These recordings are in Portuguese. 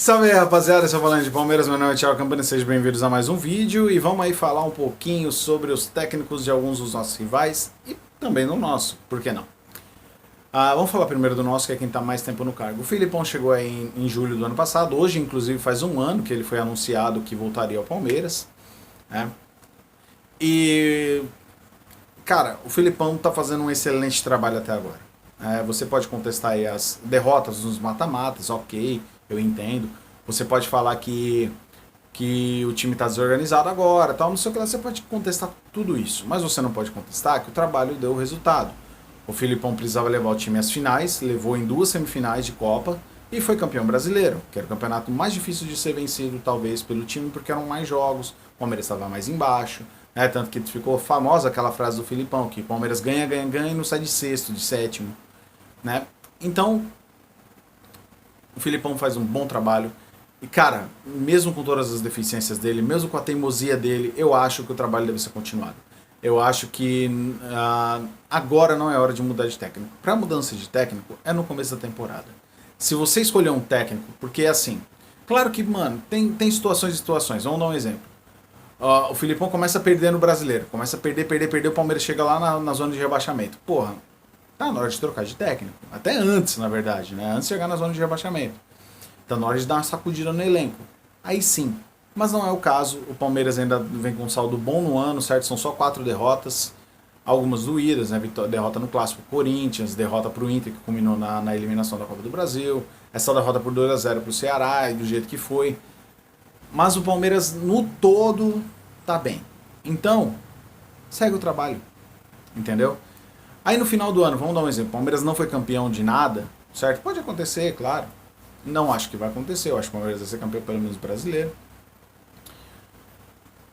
Salve aí, rapaziada, eu falando de Palmeiras, meu nome é Thiago Campana, sejam bem-vindos a mais um vídeo e vamos aí falar um pouquinho sobre os técnicos de alguns dos nossos rivais e também do nosso, por que não? Vamos falar primeiro do nosso, que é quem está mais tempo no cargo. O Filipão chegou aí em julho do ano passado, hoje inclusive faz um ano que ele foi anunciado que voltaria ao Palmeiras, né? E, cara, o Filipão está fazendo um excelente trabalho até agora. Você pode contestar aí as derrotas nos mata-matas, ok, eu entendo. Você pode falar que o time está desorganizado agora, tal, não sei o que lá, você pode contestar tudo isso. Mas você não pode contestar que o trabalho deu resultado. O Filipão precisava levar o time às finais, levou em 2 semifinais de Copa e foi campeão brasileiro, que era o campeonato mais difícil de ser vencido, talvez, pelo time, porque eram mais jogos, o Palmeiras estava mais embaixo, né? Tanto que ficou famosa aquela frase do Filipão, que o Palmeiras ganha, ganha, ganha e não sai de sexto, de sétimo, né? Então, o Filipão faz um bom trabalho. E, cara, mesmo com todas as deficiências dele, mesmo com a teimosia dele, eu acho que o trabalho deve ser continuado. Eu acho que agora não é hora de mudar de técnico. Para mudança de técnico, é no começo da temporada. Se você escolher um técnico, porque é assim, claro que, mano, tem situações e situações. Vamos dar um exemplo. O Filipão começa a perder no Brasileiro. Começa a perder, perder, perder. O Palmeiras chega lá na zona de rebaixamento. Porra, tá na hora de trocar de técnico. Até antes, na verdade, né? Antes de chegar na zona de rebaixamento. Tá na hora de dar uma sacudida no elenco. Aí sim. Mas não é o caso. O Palmeiras ainda vem com um saldo bom no ano, certo? São só 4 derrotas. Algumas doídas, né? Derrota no Clássico pro Corinthians, derrota pro Inter, que culminou na eliminação da Copa do Brasil. Essa derrota por 2-0 pro Ceará, e do jeito que foi. Mas o Palmeiras, no todo, tá bem. Então, segue o trabalho. Entendeu? Aí no final do ano, vamos dar um exemplo. O Palmeiras não foi campeão de nada, certo? Pode acontecer, claro. Não acho que vai acontecer. Eu acho que o Palmeiras vai ser campeão pelo menos brasileiro.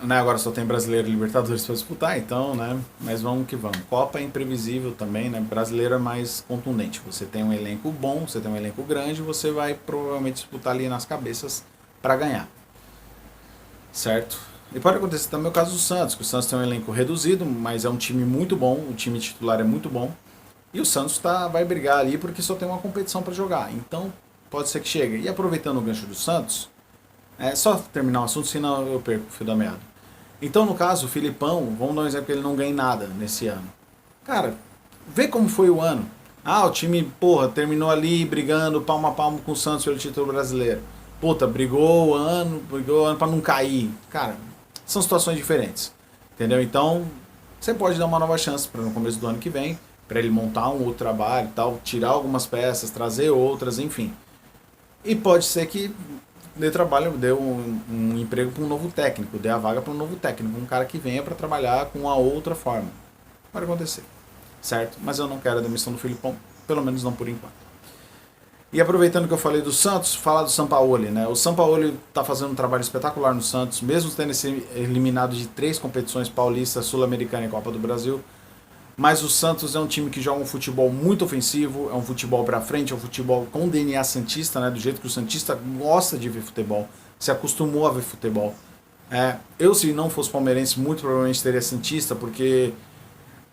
Né, agora só tem brasileiro e Libertadores para disputar, então, né? Mas vamos que vamos. Copa é imprevisível também, né? Brasileiro é mais contundente. Você tem um elenco bom, você tem um elenco grande, você vai provavelmente disputar ali nas cabeças para ganhar. Certo? E pode acontecer também o caso do Santos, que o Santos tem um elenco reduzido, mas é um time muito bom, o time titular é muito bom. E o Santos vai brigar ali porque só tem uma competição para jogar. Então, pode ser que chegue. E aproveitando o gancho do Santos, só terminar o assunto, senão eu perco o fio da meada. Então, no caso, o Filipão, vamos dar um exemplo que ele não ganha nada nesse ano. Cara, vê como foi o ano. O time, porra, terminou ali brigando palmo a palmo com o Santos pelo título brasileiro. Puta, brigou o ano pra não cair. Cara, são situações diferentes. Entendeu? Então, você pode dar uma nova chance para no começo do ano que vem, para ele montar um outro trabalho e tal, tirar algumas peças, trazer outras, enfim. E pode ser que dê trabalho, dê um emprego para um novo técnico, dê a vaga para um novo técnico, um cara que venha para trabalhar com uma outra forma. Pode acontecer, certo? Mas eu não quero a demissão do Filipão, pelo menos não por enquanto. E aproveitando que eu falei do Santos, falar do Sampaoli, né? O Sampaoli está fazendo um trabalho espetacular no Santos, mesmo tendo sido eliminado de 3 competições paulistas, sul-americana e Copa do Brasil. Mas o Santos é um time que joga um futebol muito ofensivo, é um futebol pra frente, é um futebol com DNA santista, né? Do jeito que o santista gosta de ver futebol, se acostumou a ver futebol. Eu, se não fosse palmeirense, muito provavelmente teria santista, porque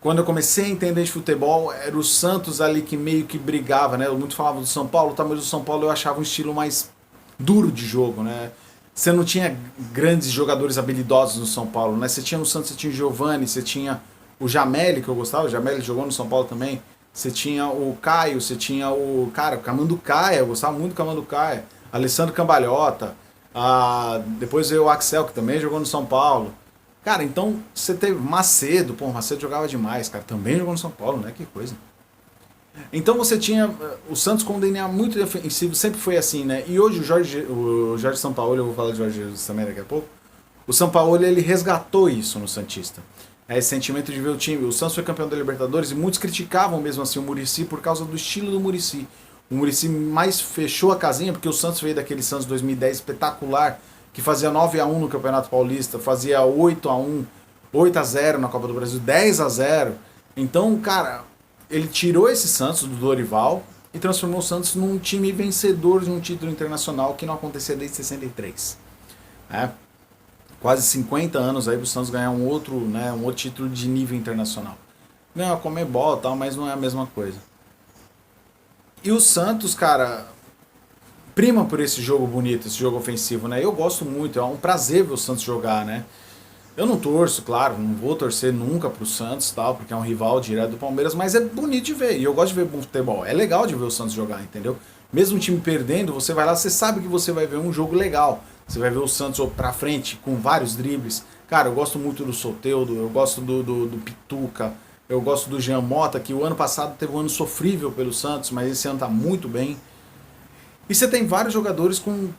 quando eu comecei a entender de futebol, era o Santos ali que meio que brigava, né? Eu muito falava do São Paulo, tá? Mas o São Paulo eu achava um estilo mais duro de jogo, né? Você não tinha grandes jogadores habilidosos no São Paulo, né? Você tinha no Santos, você tinha o Giovani, você tinha o Jameli, que eu gostava, o Jameli jogou no São Paulo também. Você tinha o Caio, você tinha o Camanducaia, eu gostava muito do Camanducaia. Alessandro Cambalhota, depois veio o Axel, que também jogou no São Paulo. Cara, então você teve Macedo, pô, Macedo jogava demais, cara, também jogou no São Paulo, né? Que coisa. Então você tinha o Santos com um DNA muito defensivo, sempre foi assim, né? E hoje o Jorge Sampaoli, eu vou falar de Jorge Jesus também daqui a pouco, o Sampaoli, ele resgatou isso no Santista. Esse sentimento de ver o time. O Santos foi campeão da Libertadores e muitos criticavam mesmo assim o Muricy por causa do estilo do Muricy. O Muricy mais fechou a casinha, porque o Santos veio daquele Santos 2010 espetacular, que fazia 9-1 no Campeonato Paulista, fazia 8-1, 8-0 na Copa do Brasil, 10-0. Então, cara, ele tirou esse Santos do Dorival e transformou o Santos num time vencedor de um título internacional que não acontecia desde 63. Quase 50 anos aí para o Santos ganhar um outro título de nível internacional. Não, a Comebol e tal, mas não é a mesma coisa. E o Santos, cara, prima por esse jogo bonito, esse jogo ofensivo, né? Eu gosto muito, é um prazer ver o Santos jogar, né? Eu não torço, claro, não vou torcer nunca pro Santos, tal, porque é um rival direto do Palmeiras, mas é bonito de ver, e eu gosto de ver bom futebol. É legal de ver o Santos jogar, entendeu? Mesmo o time perdendo, você vai lá, você sabe que você vai ver um jogo legal. Você vai ver o Santos pra frente, com vários dribles. Cara, eu gosto muito do Soteldo, eu gosto do Pituca, eu gosto do Jean Mota, que o ano passado teve um ano sofrível pelo Santos, mas esse ano tá muito bem. E você tem vários jogadores com,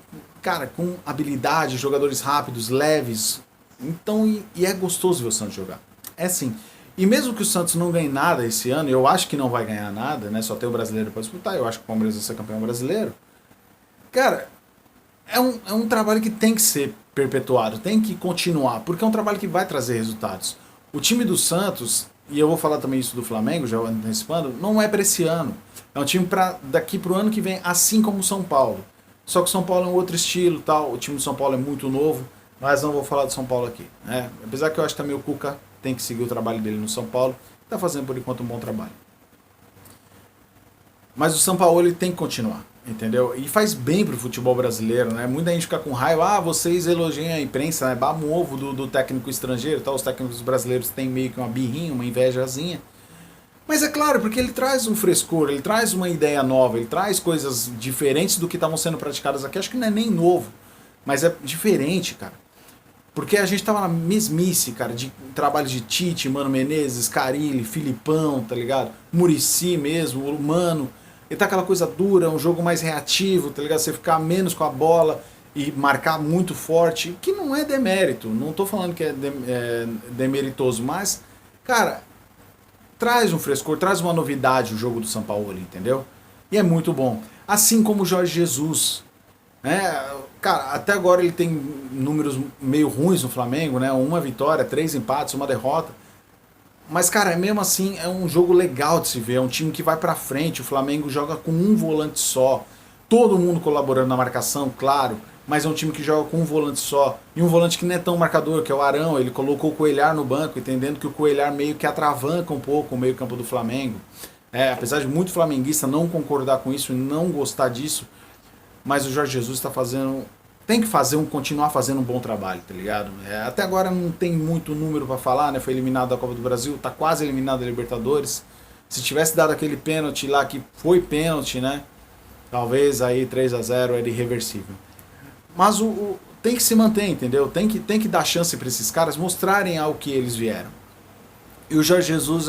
cara, com habilidade, jogadores rápidos, leves. Então, e é gostoso ver o Santos jogar. É sim. E mesmo que o Santos não ganhe nada esse ano, eu acho que não vai ganhar nada, né? Só tem o brasileiro para disputar, eu acho que o Palmeiras vai ser campeão brasileiro. Cara, é um trabalho que tem que ser perpetuado, tem que continuar, porque é um trabalho que vai trazer resultados. O time do Santos, e eu vou falar também isso do Flamengo, já antecipando, não é para esse ano. É um time para daqui pro ano que vem, assim como o São Paulo. Só que o São Paulo é um outro estilo, tal. O time do São Paulo é muito novo, mas não vou falar do São Paulo aqui, né? Apesar que eu acho que também o Cuca tem que seguir o trabalho dele no São Paulo, está fazendo por enquanto um bom trabalho. Mas o São Paulo ele tem que continuar, entendeu? E faz bem pro futebol brasileiro, né? Muita gente fica com raiva, vocês elogiam a imprensa, né? Bam ovo do técnico estrangeiro, tal. Os técnicos brasileiros têm meio que uma birrinha, uma invejazinha. Mas é claro, porque ele traz um frescor, ele traz uma ideia nova, ele traz coisas diferentes do que estavam sendo praticadas aqui. Acho que não é nem novo, mas é diferente, cara. Porque a gente tava na mesmice, cara, de trabalho de Tite, Mano Menezes, Carille, Filipão, tá ligado? Muricy mesmo, o Mano. E tá aquela coisa dura, um jogo mais reativo, tá ligado? Você ficar menos com a bola e marcar muito forte, que não é demérito, não tô falando que é demeritoso, mas, cara, traz um frescor, traz uma novidade o jogo do São Paulo, entendeu? E é muito bom. Assim como o Jorge Jesus, né? Cara, até agora ele tem números meio ruins no Flamengo, né? Uma vitória, 3 empates, uma derrota. Mas, cara, mesmo assim é um jogo legal de se ver. É um time que vai pra frente. O Flamengo joga com um volante só. Todo mundo colaborando na marcação, claro. Mas é um time que joga com um volante só. E um volante que não é tão marcador, que é o Arão. Ele colocou o Coelhar no banco, entendendo que o Coelhar meio que atravanca um pouco o meio campo do Flamengo. Apesar de muito flamenguista não concordar com isso e não gostar disso, mas o Jorge Jesus está fazendo, tem que continuar fazendo um bom trabalho, tá ligado? Até agora não tem muito número para falar, né? Foi eliminado da Copa do Brasil, tá quase eliminado da Libertadores. Se tivesse dado aquele pênalti lá, que foi pênalti, né? Talvez aí 3-0 era irreversível. Mas tem que se manter, entendeu? Tem que dar chance para esses caras mostrarem ao que eles vieram. E o Jorge Jesus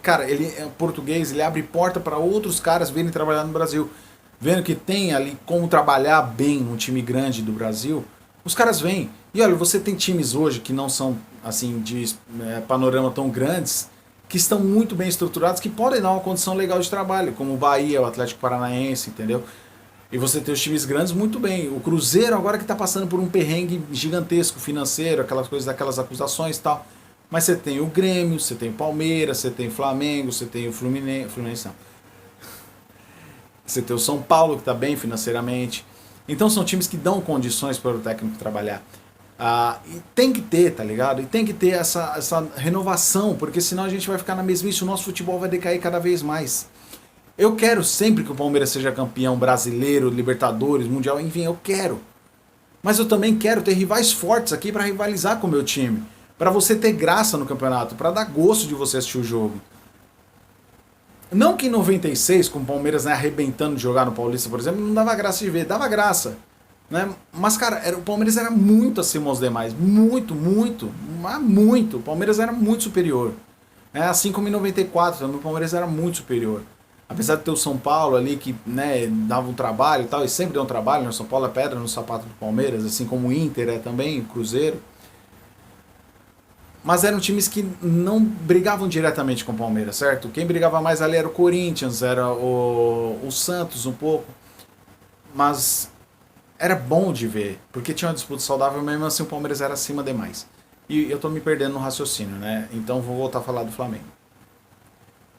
cara, ele é português, ele abre porta para outros caras virem trabalhar no Brasil. Vendo que tem ali como trabalhar bem um time grande do Brasil, os caras vêm. E olha, você tem times hoje que não são assim de panorama tão grandes, que estão muito bem estruturados, que podem dar uma condição legal de trabalho, como o Bahia, o Atlético Paranaense, entendeu? E você tem os times grandes muito bem. O Cruzeiro agora que está passando por um perrengue gigantesco financeiro, aquelas coisas, daquelas acusações e tal. Mas você tem o Grêmio, você tem o Palmeiras, você tem o Flamengo, você tem o Fluminense não. Você tem o São Paulo, que está bem financeiramente. Então são times que dão condições para o técnico trabalhar. E tem que ter, tá ligado? E tem que ter essa renovação, porque senão a gente vai ficar na mesmice, o nosso futebol vai decair cada vez mais. Eu quero sempre que o Palmeiras seja campeão brasileiro, Libertadores, Mundial, enfim, eu quero. Mas eu também quero ter rivais fortes aqui para rivalizar com o meu time. Para você ter graça no campeonato, para dar gosto de você assistir o jogo. Não que em 96, com o Palmeiras, né, arrebentando de jogar no Paulista, por exemplo, não dava graça de ver, dava graça. Né? Mas, cara, o Palmeiras era muito acima aos demais. Muito, muito, mas muito. O Palmeiras era muito superior. Assim como em 94, o Palmeiras era muito superior. Apesar de ter o São Paulo ali, que, né, dava um trabalho e tal, e sempre deu um trabalho, né? O São Paulo é pedra no sapato do Palmeiras, assim como o Inter é também, o Cruzeiro. Mas eram times que não brigavam diretamente com o Palmeiras, certo? Quem brigava mais ali era o Corinthians, era o Santos um pouco. Mas era bom de ver, porque tinha uma disputa saudável, mesmo assim o Palmeiras era acima demais. E eu tô me perdendo no raciocínio, né? Então vou voltar a falar do Flamengo.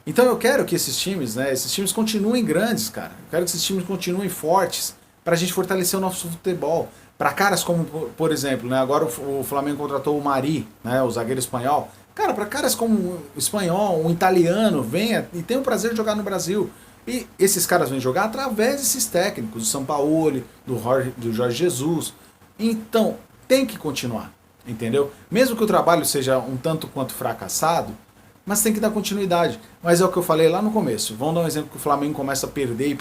Então eu quero que esses times, né? Esses times continuem grandes, cara. Eu quero que esses times continuem fortes pra gente fortalecer o nosso futebol. Para caras como, por exemplo, né, agora o Flamengo contratou o Mari, né, o zagueiro espanhol. Cara, para caras como o espanhol, um italiano, venha e tenha o prazer de jogar no Brasil. E esses caras vêm jogar através desses técnicos, do Sampaoli, do Jorge Jesus. Então, tem que continuar, entendeu? Mesmo que o trabalho seja um tanto quanto fracassado, mas tem que dar continuidade. Mas é o que eu falei lá no começo. Vamos dar um exemplo que o Flamengo começa a perder.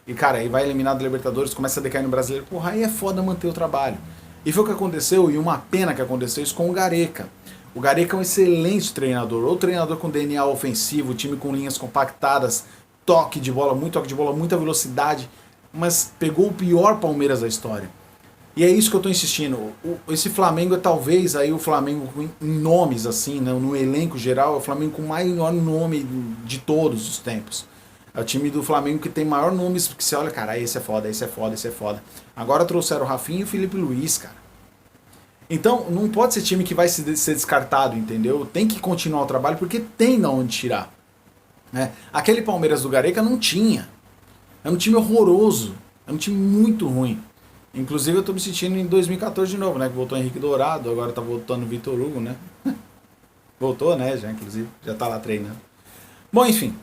E, cara, aí vai eliminar da Libertadores, começa a decair no Brasileiro. Porra, aí é foda manter o trabalho. E foi o que aconteceu, e uma pena que aconteceu isso com o Gareca. O Gareca é um excelente treinador, ou treinador com DNA ofensivo, time com linhas compactadas, toque de bola, muita velocidade, mas pegou o pior Palmeiras da história. E é isso que eu estou insistindo. Esse Flamengo é talvez aí o Flamengo em nomes, assim, né, no elenco geral, é o Flamengo com o maior nome de todos os tempos. É o time do Flamengo que tem maior nomes, porque você olha, cara, esse é foda, esse é foda, esse é foda. Agora trouxeram o Rafinha e o Felipe Luiz, cara. Então, não pode ser time que vai ser descartado, entendeu? Tem que continuar o trabalho, porque tem de onde tirar. Né? Aquele Palmeiras do Gareca não tinha. É um time horroroso. É um time muito ruim. Inclusive eu tô me sentindo em 2014 de novo, né? Que voltou Henrique Dourado, agora tá voltando o Vitor Hugo, né? Voltou, né? Já, inclusive. Já tá lá treinando. Bom, enfim.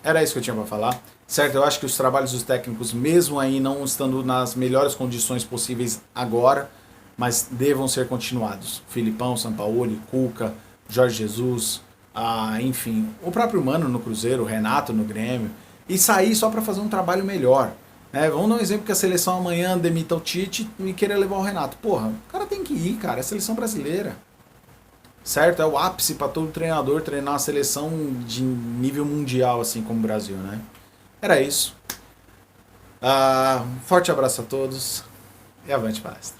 Era isso que eu tinha pra falar. Certo? Eu acho que os trabalhos dos técnicos, mesmo aí não estando nas melhores condições possíveis agora, mas devam ser continuados. Filipão, Sampaoli, Cuca, Jorge Jesus, enfim, o próprio Mano no Cruzeiro, o Renato no Grêmio, e sair só para fazer um trabalho melhor. Vamos dar um exemplo que a seleção amanhã demita o Tite e querer levar o Renato. Porra, o cara tem que ir, cara, é a seleção brasileira. Certo? É o ápice para todo treinador treinar uma seleção de nível mundial, assim como o Brasil, né? Era isso. Forte abraço a todos e avante palestra.